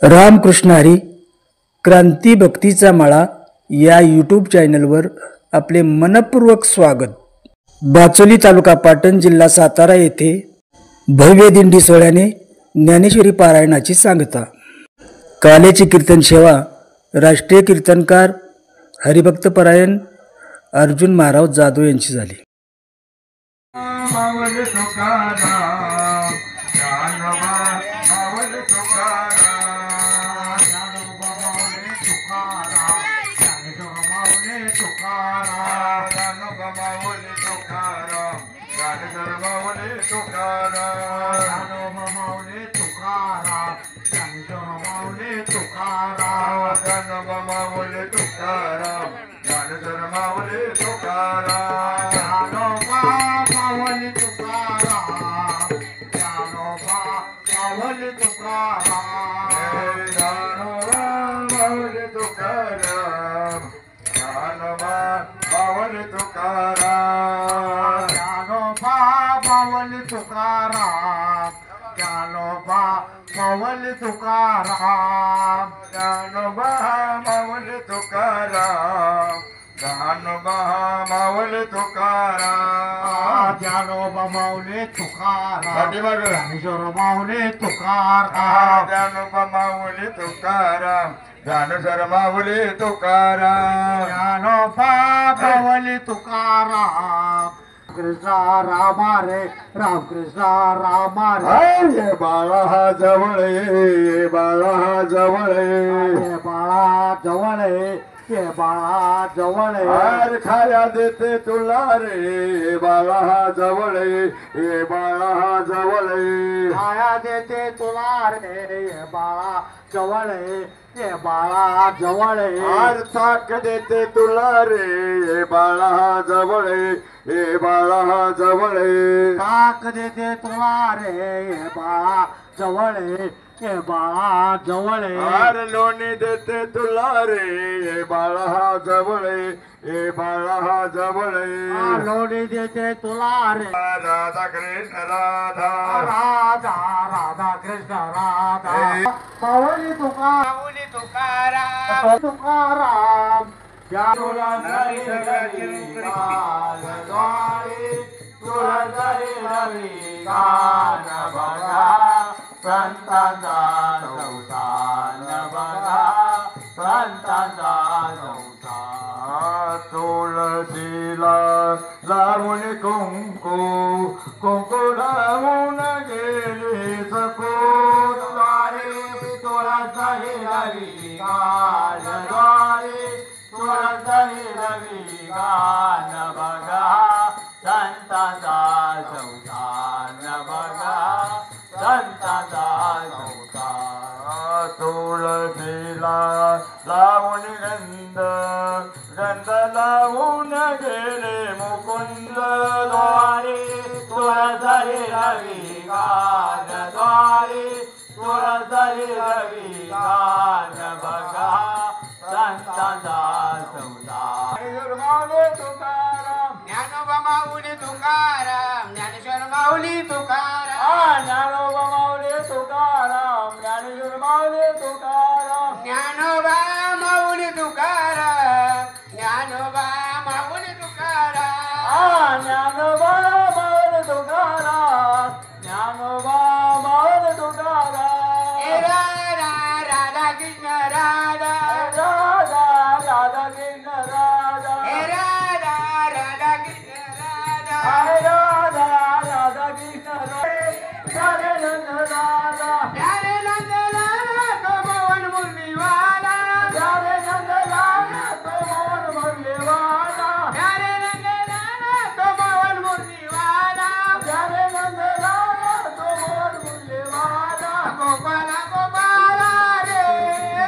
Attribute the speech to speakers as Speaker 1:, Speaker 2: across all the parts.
Speaker 1: रामकृष्ण हरी क्रांती भक्तीचा माळा या यूट्यूब चॅनलवर आपले मनपूर्वक स्वागत। बाचोली तालुका पाटण जिल्हा सातारा येथे भव्य दिंडी सोहळ्याने ज्ञानेश्वरी पारायणाची सांगता। कालेची कीर्तन सेवा राष्ट्रीय कीर्तनकार हरिभक्तपरायण अर्जुन महाराज जाधव यांची झाली।
Speaker 2: माऊली तुकाराम ज्ञानोबा माऊली तुकाराम ज्ञानोबा माऊली तुकाराम ज्ञानोबा माऊली तुकाराम ज्ञानेश्वर माऊली तुकाराम ज्ञानोबा माऊली तुकाराम ज्ञानेश्वर माऊली तुकाराम ज्ञानोबा माऊली तुकाराम कृष्णा रामा रे राम कृष्णा रामा रे ये बाळा जवळ ये बाळा जवळ ये बाळा जवळ ये बाळा जवळ हर खाया देते तुला रे बाळा जवळ ये बाळा जवळ खाया देते तुला रे बाळा जवळ ये बाळा जवळ हर ताक देते तुला रे बाळा जवळ ये बाळा जवळ ताक देते तुला रे बाळा जवळ ये बाळा जवळ हर लोणी देते तुला रे बाळा जवळ ये बाळा जवळ लोणी देते तुला रे राधा कृष्ण राधा राधा राधा कृष्ण राधा माऊली तुकाराम तुकाराम तुला संतांचा संसार बघा संतांचा संसार तुळशीला लावून कुंकू कुंकू लावून गेले सको द्वारे तुळसाही रवी गान द्वारे तुळसाही रवी गान बघा संतांचा संसार बघा संतांचा संसार तुळशीला लावून गंध गंध लावून गेले मुकुंद द्वारे तुळसाही रवी गान द्वारे तुळसाही रवी गान बघा संतांचा संसार माऊली तुकाराम ज्ञानोबा माऊली तुकाराम ज्ञानेश्वर माऊली तुकाराम ज्ञानोबा माऊली तुकाराम ज्ञानेश्वर माऊली तुकाराम ज्ञानोबा माऊली तुकाराम ज्ञानोबा माऊली तुकाराम ज्ञानोबा माऊली तुकाराम ज्ञानोबा माऊली तुकाराम राधा राधा कृष्ण राधा राधा राधा कृष्ण राधा राधा राधा कृष्ण राधा राधा राधा कृष्ण राधे नंद राधा राधे नंद राधा तो मोहन मुरली वाला राधे नंद राधा तो मोहन मुरली वाला राधे नंद राधा तो मोहन मुरली वाला राधे नंद राधा तो मोहन मुरली वाला गोपाला गोपाला रे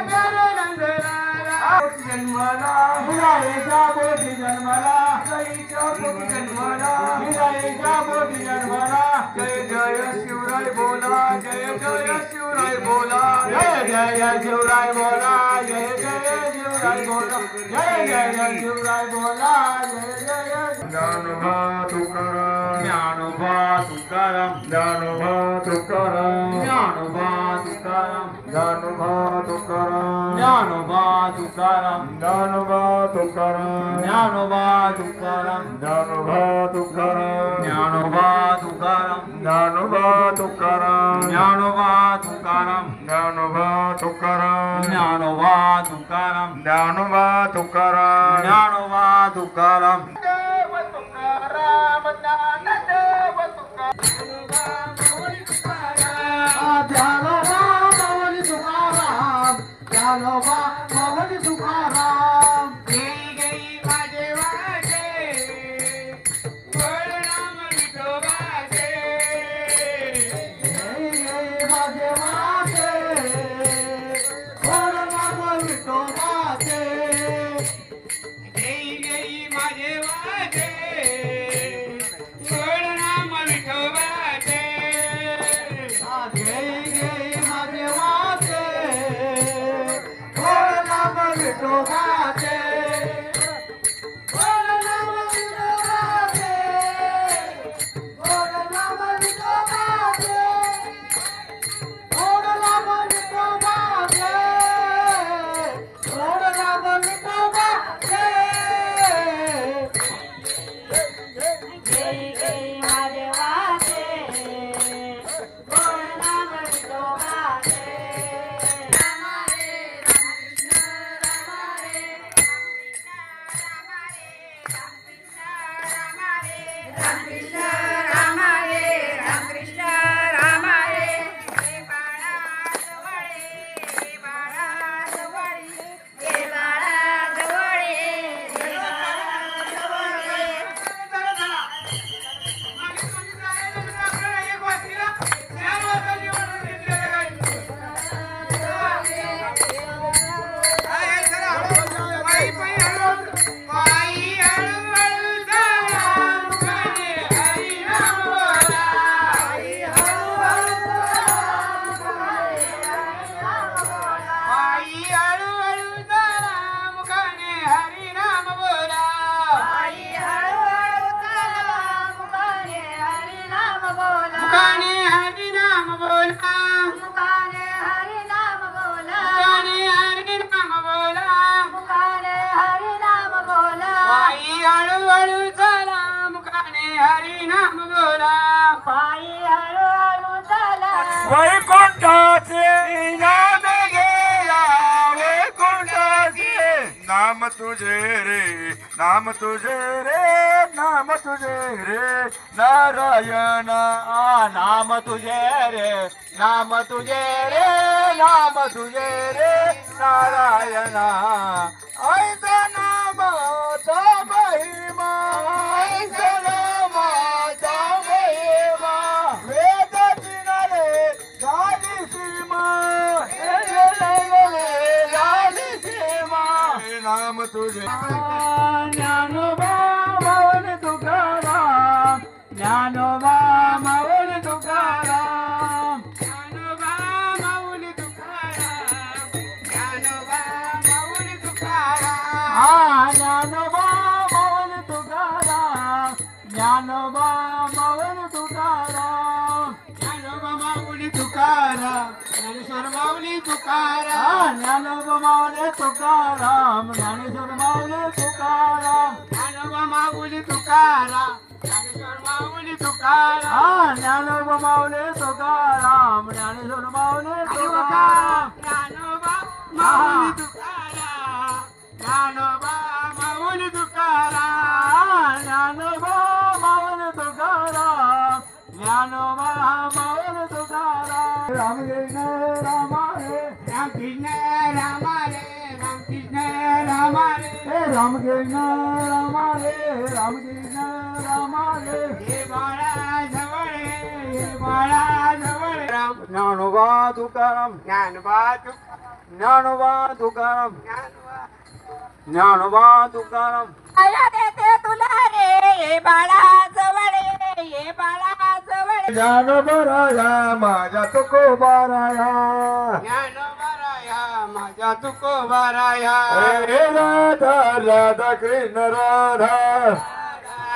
Speaker 2: प्यारे नंद राधा जन्मला हिराईचा बोधी जन्मला गाईचा बोधी जन्मला हिराईचा बोधी जन्मला जय जय शिवराय बोला जय जय शिवराय बोला जय जय शिवराय बोला जय जय शिवराय बोला जय जय शिवराय बोला जय जय ज्ञानोबा तुकाराम ज्ञानोबा तुकाराम ज्ञानोबा तुकाराम ज्ञानोबा तुकाराम ज्ञानोबा तुकाराम ज्ञानोबा तुकाराम ज्ञानोबा तुकाराम ज्ञानोबा तुकाराम ज्ञानोबा तुकाराम ज्ञानोबा तुकाराम ज्ञानोबा तुकाराम ज्ञानोबा तुकाराम ज्ञानोबा तुकाराम ज्ञानोबा तुकाराम ज्ञानोबा तुकाराम देव तुकाराम ज्ञानदेव तुकाराम ज्ञानोबा माऊली तुकाराम ज्ञानोबा माऊली तुकाराम जय जय माझे वाजे नाम विठोबाचे जय जय माझे वाजे नाम विठोबाचे जय जय माझे वाजे नाम विठोबाचे जय जय माझे वाजे नाम विठोबाचे वैकुंठाचे नाम गेला वैकुंठाचे नाम तुझे रे नाम तुझे रे नाम तुझे रे नारायण नाम तुझे रे नाम तुझे रे नाम तुझे रे नारायण ऐसा नामाचा महिमा ऐसा नामाचा महिमा वेद जिनाले झाली सीमा झाली सीमा नाम तुझे ज्ञानोबा माऊली तुकाराम ज्ञानोबा माऊली तुकाराम ज्ञानोबा माऊली तुकाराम ज्ञानोबा माऊली तुकाराम ज्ञानोबा माऊली तुकाराम ज्ञानोबा माऊली तुकाराम ज्ञानोबा माऊली तुकाराम ज्ञानेश्वर माऊली तुकाराम ज्ञानोबा माऊली तुकाराम ज्ञानेश्वर माऊली तुकाराम ज्ञानोबा माऊली तुकाराम ज्ञानेश्वर माऊली तुकाराम ज्ञानोबा माऊली तुकाराम ज्ञानेश्वर माऊली तुकाराम ज्ञानोबा माऊली तुकाराम ज्ञानोबा माऊली तुकाराम ज्ञानोबा माऊली तुकाराम ज्ञानोबा माऊली तुकाराम रामकृष्ण राम रे रामकृष्ण राम रे रामकृष्ण राम रे रामकृष्ण राम रे रामकृष्ण राम रे हे बाळा जवळ हे बाळा जवळ राम ज्ञानोबा तुकाराम ज्ञानोबा ज्ञानोबा तुकाराम ज्ञानोबा तुकाराम
Speaker 3: आया देते तुला रे ये बाळा जवळ ये बाळा जवळ
Speaker 2: ज्ञानोबराया माझ्या तुकोबाराया
Speaker 3: ज्ञानोबराया माझ्या तुकोबाराया
Speaker 2: हे राधा राधा कृष्ण राधा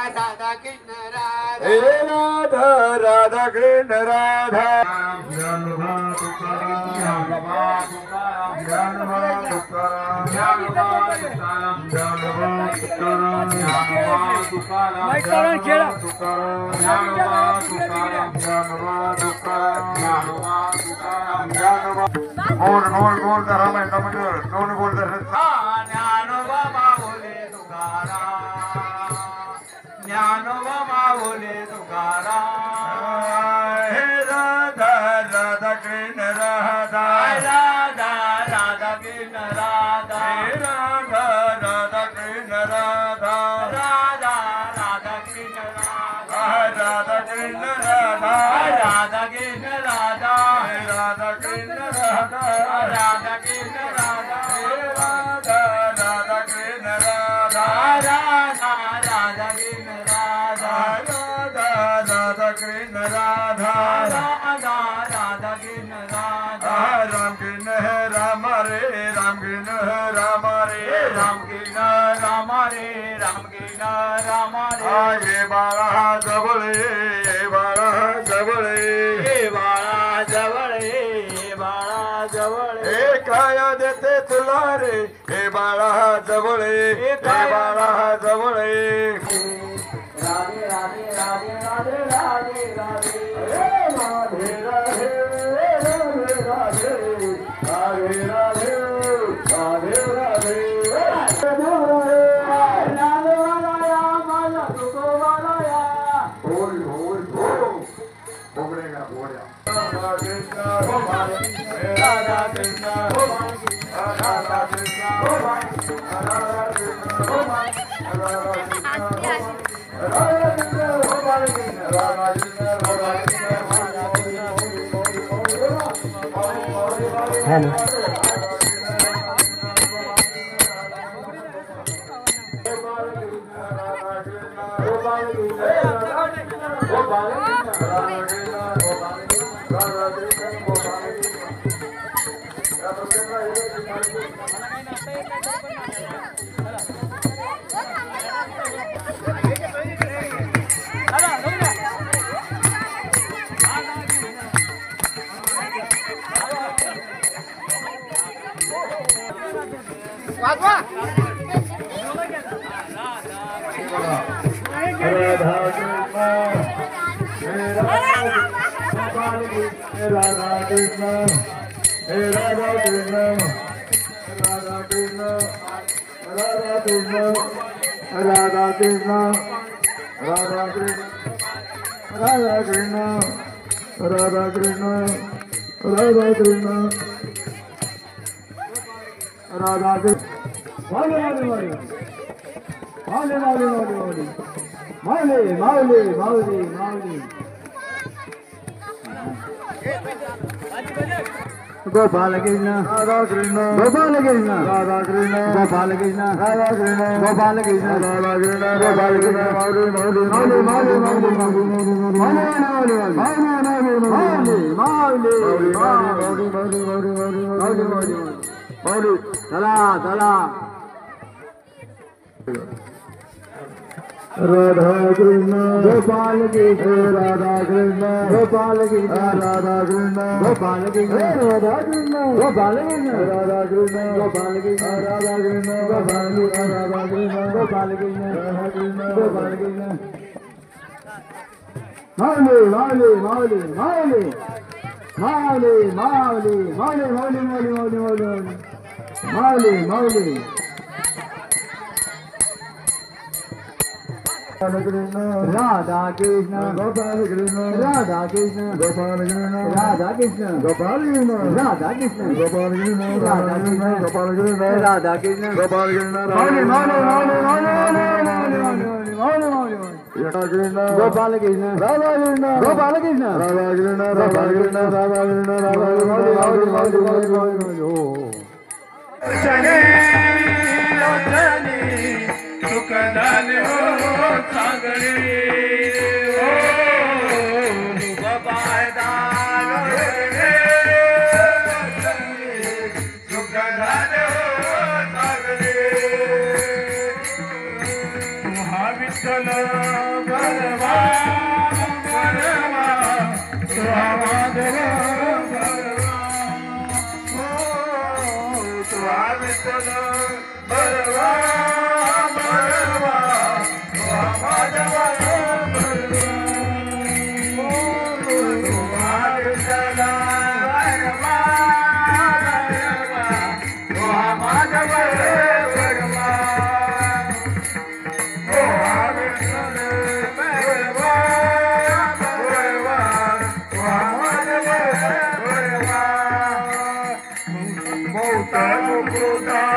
Speaker 3: राधा कृष्ण राधा
Speaker 2: हे राधा राधा कृष्ण राधा ज्ञानोबा तुकाराम गोड गोड धरा महिना म्हणजे दोन गोड धरा
Speaker 4: ज्ञानोबा माऊली तुकाराम ज्ञानोबा माऊली तुकाराम
Speaker 2: हे राधा राधा कृष्ण राधा
Speaker 4: राधा राधा कृष्ण राधा
Speaker 2: हे राधा राधा कृष्ण राधा
Speaker 4: राधा राधा कृष्ण राधा
Speaker 2: राधा कृष्ण राधा
Speaker 4: राधा कृष्ण राधा
Speaker 2: राधा कृष्ण राधा
Speaker 4: राधा कृष्ण राधा
Speaker 2: राधा राधा कृष्ण राधा
Speaker 4: राधा राधा कृष्ण राधा
Speaker 2: राधा राधा कृष्ण राधा
Speaker 4: राधा राधा कृष्ण राधा
Speaker 2: राम कृष्ण है राम रे राम कृष्ण है राम रे
Speaker 4: राम कृष्ण राम रे राम कृष्ण राम रे
Speaker 2: ये बाळा जवळे ये बाळा जवळे
Speaker 4: हे बाळा जवळे हे बाळा जवळे
Speaker 2: हे काय देते तुला रे हे बाळा जवळे हे बाळा जवळे
Speaker 4: राधे राधे राधे राधे राधे राधे
Speaker 2: राधे राधे राधे राधे राधे राधे राधे होय होय हो बोबडेगा बोबड्या राधा कृष्ण राधा कृष्ण राधा कृष्ण राधा कृष्ण हे राधा कृष्ण राधा कृष्ण राधा कृष्ण राधा कृष्ण राधा कृष्ण राधा कृष्ण राधा कृष्ण राधा कृष्ण राधा कृष्ण माले माले माले माले माले माले माले माले माले गोपाल कृष्ण राधा कृष्ण गोपाल कृष्ण राधा कृष्ण गोपाल कृष्ण राधा कृष्ण गोपाल कृष्ण राधा कृष्ण गोपाल कृष्ण माऊली माऊली माऊली माऊली माऊली माऊली माऊली माऊली चला चला राधा कृष्ण गोपाल कृष्ण राधा कृष्ण गोपाल कृष्ण राधा कृष्ण गोपाल कृष्ण राधा कृष्ण गोपाल कृष्ण राधा कृष्ण गोपाल कृष्ण राधा कृष्ण गोपाल कृष्ण राधा कृष्ण गोपाल कृष्ण राधा कृष्ण गोपाल कृष्ण माऊली माऊली माऊली माऊली माऊली माऊली माऊली माऊली माऊली माऊली माऊली माऊली राधा कृष्ण गोपाल कृष्ण राधा कृष्ण गोपाल कृष्ण राधा कृष्ण गोपाल कृष्ण राधा कृष्ण गोपाल कृष्ण राधा कृष्ण गोपाल कृष्ण राधा कृष्ण गोपाल कृष्ण माऊली माऊली माऊली माऊली माऊली कृष्ण गोपाल कृष्ण राधा कृष्ण गोपाल कृष्ण राधा कृष्ण गोपाल कृष्ण राधा कृष्ण राधा माऊली माऊली माऊली माऊली हो
Speaker 4: सुखदान हो सागरे हो गोपाळदान सुखदान हो सागरे महाविठ्ठल बलवा बलवा सुहा माधव बलवा
Speaker 2: विठ्ठल बळवा बळवा माझा Mota,